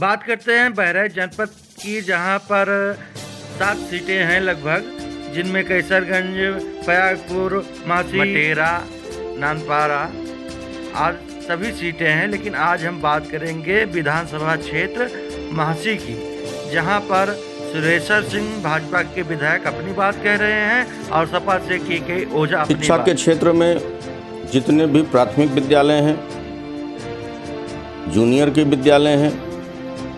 बात करते हैं बहराइच जनपद की, जहां पर 7 सीटें हैं लगभग, जिनमें कैसरगंज, पयागपुर, मासी, मटेरा, नानपारा आज सभी सीटें हैं। लेकिन आज हम बात करेंगे विधानसभा क्षेत्र महासी की, जहां पर सुरेश्वर सिंह भाजपा के विधायक अपनी बात कह रहे हैं और सपा से के ओझा अपनी शिक्षा के क्षेत्र में जितने भी प्राथमिक विद्यालय हैं, जूनियर के विद्यालय हैं,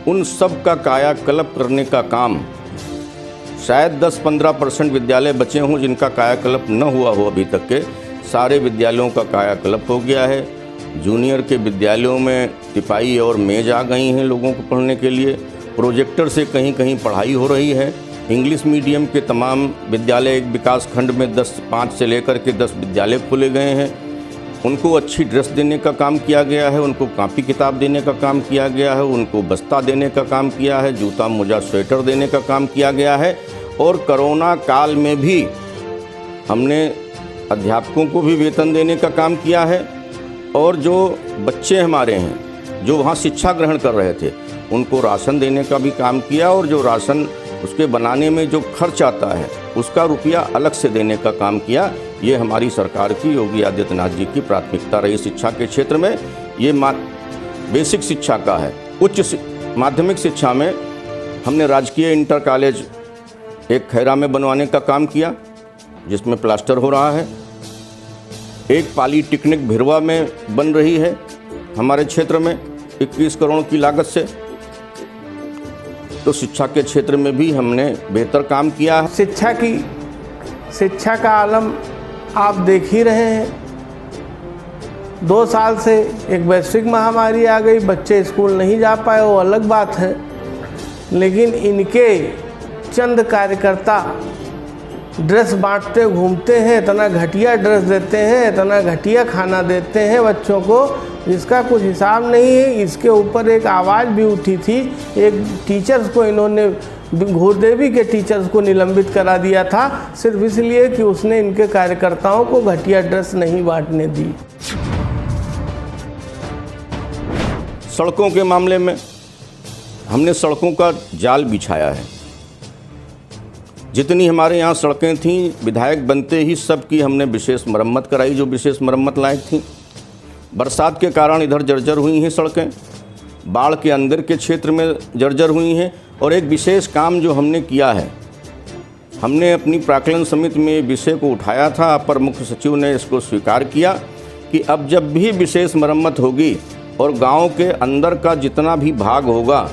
उन सब का कायाकल्प करने का काम, शायद 10-15% विद्यालय बचे हों जिनका कायाकल्प न हुआ हो अभी तक के, सारे विद्यालयों का कायाकल्प हो गया है। जूनियर के विद्यालयों में तिपाई और मेज आ गई हैं लोगों को पढ़ने के लिए, प्रोजेक्टर से कहीं कहीं पढ़ाई हो रही है। इंग्लिश मीडियम के तमाम विद्यालय एक विकास खंड में 5 से लेकर के 10 विद्यालय खोले गए हैं। उनको अच्छी ड्रेस देने का काम किया गया है, उनको कॉपी किताब देने का काम किया गया है, उनको बस्ता देने का काम किया है, जूता मोजा स्वेटर देने का काम किया गया है। और कोरोना काल में भी हमने अध्यापकों को भी वेतन देने का काम किया है, और जो बच्चे हमारे हैं जो वहाँ शिक्षा ग्रहण कर रहे थे उनको राशन देने का भी काम किया, और जो राशन उसके बनाने में जो खर्च आता है उसका रुपया अलग से देने का काम किया। ये हमारी सरकार की, योगी आदित्यनाथ जी की प्राथमिकता रही शिक्षा के क्षेत्र में। ये बेसिक शिक्षा का है। उच्च माध्यमिक शिक्षा में हमने राजकीय इंटर कॉलेज एक खैरा में बनवाने का काम किया, जिसमें प्लास्टर हो रहा है। एक पॉलीटेक्निक भिरवा में बन रही है हमारे क्षेत्र में 21 करोड़ की लागत से। तो शिक्षा के क्षेत्र में भी हमने बेहतर काम किया है। शिक्षा का आलम आप देख ही रहे हैं। 2 साल से एक वैश्विक महामारी आ गई, बच्चे स्कूल नहीं जा पाए, वो अलग बात है। लेकिन इनके चंद कार्यकर्ता ड्रेस बांटते घूमते हैं, इतना घटिया ड्रेस देते हैं, इतना घटिया खाना देते हैं बच्चों को, जिसका कुछ हिसाब नहीं है। इसके ऊपर एक आवाज़ भी उठी थी, एक टीचर्स को इन्होंने, घूरदेवी के टीचर्स को निलंबित करा दिया था, सिर्फ इसलिए कि उसने इनके कार्यकर्ताओं को घटिया ड्रेस नहीं बांटने दी। सड़कों के मामले में हमने सड़कों का जाल बिछाया है। जितनी हमारे यहाँ सड़कें थीं, विधायक बनते ही सब की हमने विशेष मरम्मत कराई, जो विशेष मरम्मत लायक थीं। बरसात के कारण इधर जर्जर हुई हैं सड़कें, बाढ़ के अंदर के क्षेत्र में जर्जर हुई हैं। और एक विशेष काम जो हमने किया है, हमने अपनी प्राक्कलन समिति में विषय को उठाया था, अपर मुख्य सचिव ने इसको स्वीकार किया कि अब जब भी विशेष मरम्मत होगी और गांव के अंदर का जितना भी भाग होगा,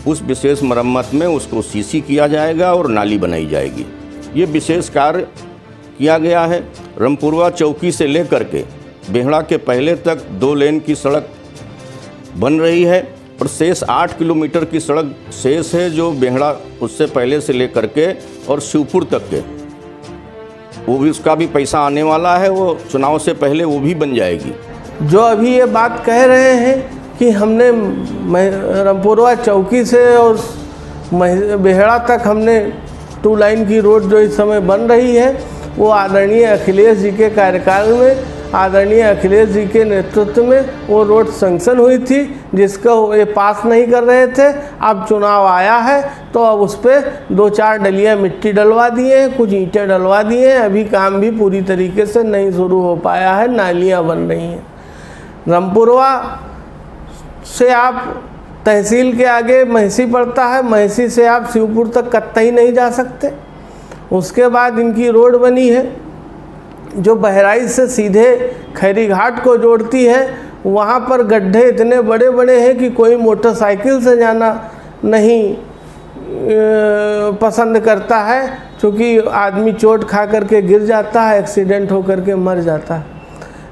उस विशेष मरम्मत में उसको सीसी किया जाएगा और नाली बनाई जाएगी। ये विशेष कार्य किया गया है। रामपुरवा चौकी से लेकर के बेहड़ा के पहले तक 2 लेन की सड़क बन रही है, और शेष 8 किलोमीटर की सड़क शेष है, जो बेहड़ा उससे पहले से लेकर के और शिवपुर तक के, वो भी, उसका भी पैसा आने वाला है, वो चुनाव से पहले वो भी बन जाएगी। जो अभी ये बात कह रहे हैं कि हमने रामपुरवा चौकी से और बेहड़ा तक हमने 2 लाइन की रोड जो इस समय बन रही है, वो आदरणीय अखिलेश जी के कार्यकाल में, आदरणीय अखिलेश जी के नेतृत्व में वो रोड सैंक्शन हुई थी, जिसका ये पास नहीं कर रहे थे। अब चुनाव आया है तो अब उस पर 2-4 डलियाँ मिट्टी डलवा दिए हैं, कुछ ईंटें डलवा दिए हैं। अभी काम भी पूरी तरीके से नहीं शुरू हो पाया है, नालियाँ बन रही हैं। रामपुरवा से आप तहसील के आगे महसी पड़ता है, महसी से आप शिवपुर तक कतई नहीं जा सकते। उसके बाद इनकी रोड बनी है जो बहराइच से सीधे खैरी घाट को जोड़ती है। वहाँ पर गड्ढे इतने बड़े बड़े हैं कि कोई मोटरसाइकिल से जाना नहीं पसंद करता है, क्योंकि आदमी चोट खा करके गिर जाता है, एक्सीडेंट हो करके मर जाता है।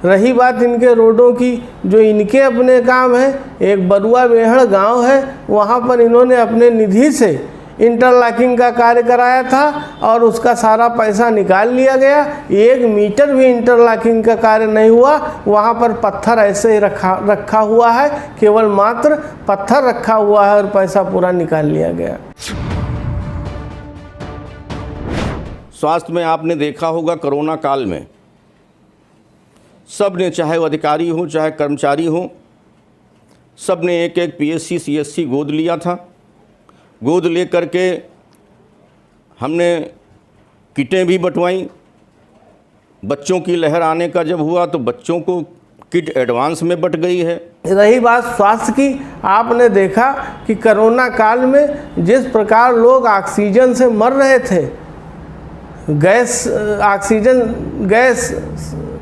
रही बात इनके रोडों की, जो इनके अपने काम है, एक बरुआ बेहड़ गांव है, वहाँ पर इन्होंने अपने निधि से इंटरलॉकिंग का कार्य कराया था और उसका सारा पैसा निकाल लिया गया। 1 मीटर भी इंटरलॉकिंग का कार्य नहीं हुआ। वहाँ पर पत्थर ऐसे ही रखा हुआ है, केवल मात्र पत्थर रखा हुआ है और पैसा पूरा निकाल लिया गया। स्वास्थ्य में आपने देखा होगा कोरोना काल में सब ने, चाहे वो अधिकारी हो चाहे कर्मचारी हो, सब ने एक एक पीएससी सीएससी गोद लिया था। गोद ले करके हमने किटें भी बंटवाई। बच्चों की लहर आने का जब हुआ तो बच्चों को किट एडवांस में बंट गई है। रही बात स्वास्थ्य की, आपने देखा कि कोरोना काल में जिस प्रकार लोग ऑक्सीजन से मर रहे थे, ऑक्सीजन गैस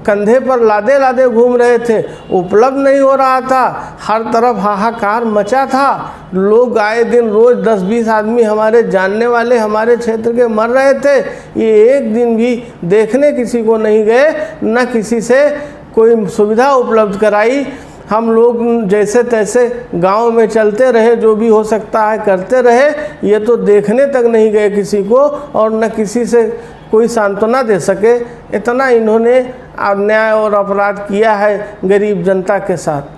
कंधे पर लादे लादे घूम रहे थे, उपलब्ध नहीं हो रहा था, हर तरफ हाहाकार मचा था। लोग आए दिन रोज़ 10-20 आदमी हमारे जानने वाले हमारे क्षेत्र के मर रहे थे। ये एक दिन भी देखने किसी को नहीं गए, न किसी से कोई सुविधा उपलब्ध कराई। हम लोग जैसे तैसे गांव में चलते रहे, जो भी हो सकता है करते रहे, ये तो देखने तक नहीं गए किसी को, और न किसी से कोई सांत्वना दे सके। इतना इन्होंने अन्याय और अपराध किया है गरीब जनता के साथ।